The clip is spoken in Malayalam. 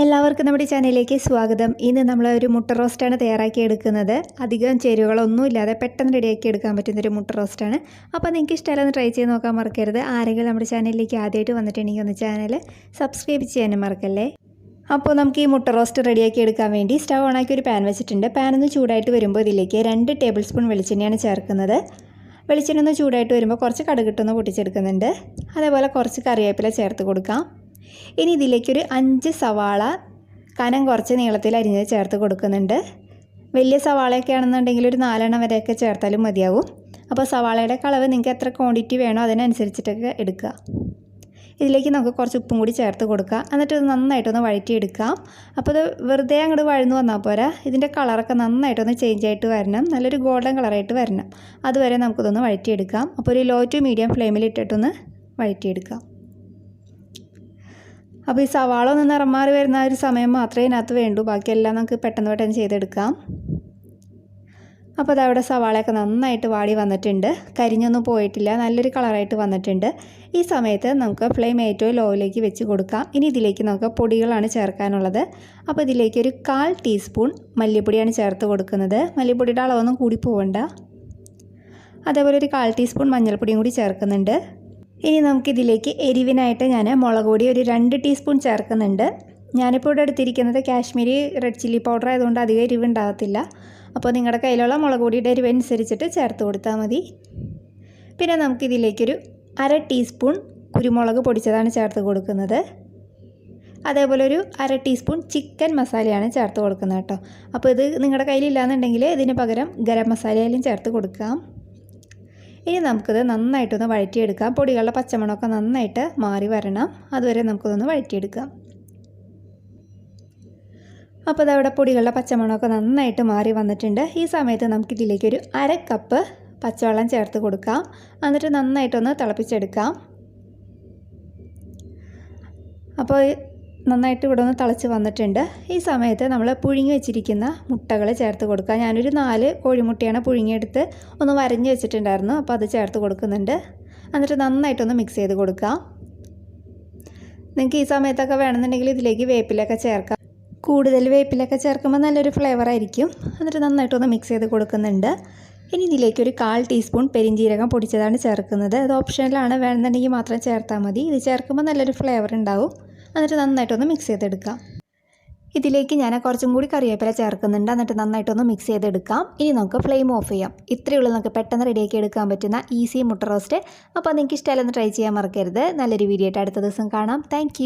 എല്ലാവർക്കും നമ്മുടെ ചാനലിലേക്ക് സ്വാഗതം. ഇന്ന് നമ്മൾ ഒരു മുട്ട റോസ്റ്റാണ് തയ്യാറാക്കി എടുക്കുന്നത്. അധികം ചേരുവകളൊന്നും ഇല്ലാതെ പെട്ടെന്ന് റെഡിയാക്കി എടുക്കാൻ പറ്റുന്നൊരു മുട്ട റോസ്റ്റാണ്. അപ്പോൾ നിങ്ങൾക്ക് ഇഷ്ടമല്ലെന്ന് ട്രൈ ചെയ്ത് നോക്കാൻ മറക്കരുത്. ആരെങ്കിലും നമ്മുടെ ചാനലിലേക്ക് ആദ്യമായിട്ട് വന്നിട്ടുണ്ടെങ്കിൽ ഒന്ന് ചാനൽ സബ്സ്ക്രൈബ് ചെയ്യാനും മറക്കല്ലേ. അപ്പോൾ നമുക്ക് ഈ മുട്ട റോസ്റ്റ് റെഡിയാക്കി എടുക്കാൻ വേണ്ടി സ്റ്റവ് ഓണാക്കി ഒരു പാൻ വെച്ചിട്ടുണ്ട്. പാൻ ഒന്ന് ചൂടായിട്ട് വരുമ്പോൾ ഇതിലേക്ക് 2 ടേബിൾ സ്പൂൺ വെളിച്ചെണ്ണയാണ് ചേർക്കുന്നത്. വെളിച്ചെണ്ണ ഒന്ന് ചൂടായിട്ട് വരുമ്പോൾ കുറച്ച് കടുകിട്ടൊന്ന് പൊട്ടിച്ചെടുക്കുന്നുണ്ട്. അതേപോലെ കുറച്ച് കറിവേപ്പില ചേർത്ത് കൊടുക്കാം. ഇനി ഇതിലേക്കൊരു 5 സവാള കനം കുറച്ച് നീളത്തിൽ അരിഞ്ഞ് ചേർത്ത് കൊടുക്കുന്നുണ്ട്. വലിയ സവാളയൊക്കെ ആണെന്നുണ്ടെങ്കിൽ ഒരു 4 എണ്ണം വരെയൊക്കെ ചേർത്താലും മതിയാവും. അപ്പോൾ സവാളയുടെ അളവ് നിങ്ങൾക്ക് എത്ര ക്വാണ്ടിറ്റി വേണോ അതിനനുസരിച്ചിട്ടൊക്കെ എടുക്കുക. ഇതിലേക്ക് നമുക്ക് കുറച്ച് ഉപ്പും കൂടി ചേർത്ത് കൊടുക്കുക. എന്നിട്ട് ഇത് നന്നായിട്ടൊന്ന് വഴറ്റിയെടുക്കാം. അപ്പോൾ ഇത് വെറുതെ അങ്ങോട്ട് വഴന്നു വന്നാൽ പോരാ, ഇതിൻ്റെ കളറൊക്കെ നന്നായിട്ടൊന്ന് ചേഞ്ച് ആയിട്ട് വരണം. നല്ലൊരു ഗോൾഡൻ കളറായിട്ട് വരണം. അതുവരെ നമുക്കിതൊന്ന് വഴറ്റിയെടുക്കാം. അപ്പോൾ ഒരു ലോ ടു മീഡിയം ഫ്ലെയിമിൽ ഇട്ടിട്ടൊന്ന് വഴറ്റിയെടുക്കാം. അപ്പോൾ ഈ സവാള ഒന്ന് നിറം മാറി വരുന്ന ഒരു സമയം മാത്രമേ ഇതിനകത്ത് വേണ്ടൂ. ബാക്കിയെല്ലാം നമുക്ക് പെട്ടെന്ന് ചെയ്തെടുക്കാം. അപ്പോൾ അതവിടെ സവാളയൊക്കെ നന്നായിട്ട് വാടി വന്നിട്ടുണ്ട്. കരിഞ്ഞൊന്നും പോയിട്ടില്ല, നല്ലൊരു കളറായിട്ട് വന്നിട്ടുണ്ട്. ഈ സമയത്ത് നമുക്ക് ഫ്ലെയിം ഏറ്റവും ലോയിലേക്ക് വെച്ച് കൊടുക്കാം. ഇനി ഇതിലേക്ക് നമുക്ക് പൊടികളാണ് ചേർക്കാനുള്ളത്. അപ്പോൾ ഇതിലേക്ക് ഒരു 1/4 ടീസ്പൂൺ മല്ലിപ്പൊടിയാണ് ചേർത്ത് കൊടുക്കുന്നത്. മല്ലിപ്പൊടിയുടെ അളവൊന്നും കൂടി പോകണ്ട. അതേപോലെ ഒരു 1/4 ടീസ്പൂൺ മഞ്ഞൾപ്പൊടിയും കൂടി ചേർക്കുന്നുണ്ട്. ഇനി നമുക്കിതിലേക്ക് എരിവിനായിട്ട് ഞാൻ മുളക് പൊടി ഒരു 2 ടീസ്പൂൺ ചേർക്കുന്നുണ്ട്. ഞാനിപ്പോൾ ഇവിടെ എടുത്തിരിക്കുന്നത് കാശ്മീരി റെഡ് ചില്ലി പൗഡർ ആയതുകൊണ്ട് അധികം എരിവ് ഉണ്ടാകത്തില്ല. അപ്പോൾ നിങ്ങളുടെ കയ്യിലുള്ള മുളക് പൊടിയുടെ എരിവ് അനുസരിച്ചിട്ട് ചേർത്ത് കൊടുത്താൽ മതി. പിന്നെ നമുക്കിതിലേക്കൊരു 1/2 ടീസ്പൂൺ കുരുമുളക് പൊടിച്ചതാണ് ചേർത്ത് കൊടുക്കുന്നത്. അതേപോലെ ഒരു 1/2 ടീസ്പൂൺ ചിക്കൻ മസാലയാണ് ചേർത്ത് കൊടുക്കുന്നത് കേട്ടോ. അപ്പോൾ ഇത് നിങ്ങളുടെ കയ്യിലില്ലാന്നുണ്ടെങ്കിൽ ഇതിന് പകരം ഗരം മസാലയിലും ചേർത്ത് കൊടുക്കാം. ഇനി നമുക്കിത് നന്നായിട്ടൊന്ന് വഴറ്റിയെടുക്കാം. പൊടികളുടെ പച്ചമണമൊക്കെ നന്നായിട്ട് മാറി വരണം. അതുവരെ നമുക്കിതൊന്ന് വഴറ്റിയെടുക്കാം. അപ്പോൾ അതവിടെ പൊടികളുടെ പച്ചമണമൊക്കെ നന്നായിട്ട് മാറി വന്നിട്ടുണ്ട്. ഈ സമയത്ത് നമുക്കിതിലേക്കൊരു 1/2 കപ്പ് പച്ചവെള്ളം ചേർത്ത് കൊടുക്കാം. എന്നിട്ട് നന്നായിട്ടൊന്ന് തിളപ്പിച്ചെടുക്കാം. അപ്പോൾ നന്നായിട്ട് ഇവിടെ ഒന്ന് തിളച്ച് വന്നിട്ടുണ്ട്. ഈ സമയത്ത് നമ്മൾ പുഴുങ്ങി വെച്ചിരിക്കുന്ന മുട്ടകൾ ചേർത്ത് കൊടുക്കുക. ഞാനൊരു 4 കോഴിമുട്ടയാണ് പുഴുങ്ങിയെടുത്ത് ഒന്ന് വരഞ്ഞ് വെച്ചിട്ടുണ്ടായിരുന്നു. അപ്പോൾ അത് ചേർത്ത് കൊടുക്കുന്നുണ്ട്. എന്നിട്ട് നന്നായിട്ടൊന്ന് മിക്സ് ചെയ്ത് കൊടുക്കാം. നിങ്ങൾക്ക് ഈ സമയത്തൊക്കെ വേണമെന്നുണ്ടെങ്കിൽ ഇതിലേക്ക് വേപ്പിലൊക്കെ ചേർക്കാം. കൂടുതൽ വേപ്പിലൊക്കെ ചേർക്കുമ്പോൾ നല്ലൊരു ഫ്ലേവറായിരിക്കും. എന്നിട്ട് നന്നായിട്ടൊന്ന് മിക്സ് ചെയ്ത് കൊടുക്കുന്നുണ്ട്. ഇനി ഇതിലേക്കൊരു 1/4 ടീസ്പൂൺ പെരിഞ്ജീരകം പൊടിച്ചതാണ് ചേർക്കുന്നത്. അത് ഓപ്ഷനിലാണ്, വേണമെന്നുണ്ടെങ്കിൽ മാത്രം ചേർത്താൽ മതി. ഇത് ചേർക്കുമ്പോൾ നല്ലൊരു ഫ്ലേവർ ഉണ്ടാവും. എന്നിട്ട് നന്നായിട്ടൊന്ന് മിക്സ് ചെയ്തെടുക്കാം. ഇതിലേക്ക് ഞാൻ കുറച്ചും കൂടി കറിവേപ്പില ചേർക്കുന്നുണ്ട്. എന്നിട്ട് നന്നായിട്ടൊന്ന് മിക്സ് ചെയ്തെടുക്കാം. ഇനി നമുക്ക് ഫ്ലെയിം ഓഫ് ചെയ്യാം. ഇത്രയേ ഉള്ളൂ നമുക്ക് പെട്ടെന്ന് റെഡിയാക്കി എടുക്കാൻ പറ്റുന്ന ഈസി മുട്ട റോസ്റ്റ്. അപ്പോൾ നിങ്ങൾക്ക് ഇഷ്ടമല്ലെന്ന് ട്രൈ ചെയ്യാൻ മറക്കരുത്. നല്ലൊരു വീഡിയോ ആയിട്ട് അടുത്ത ദിവസം കാണാം. താങ്ക്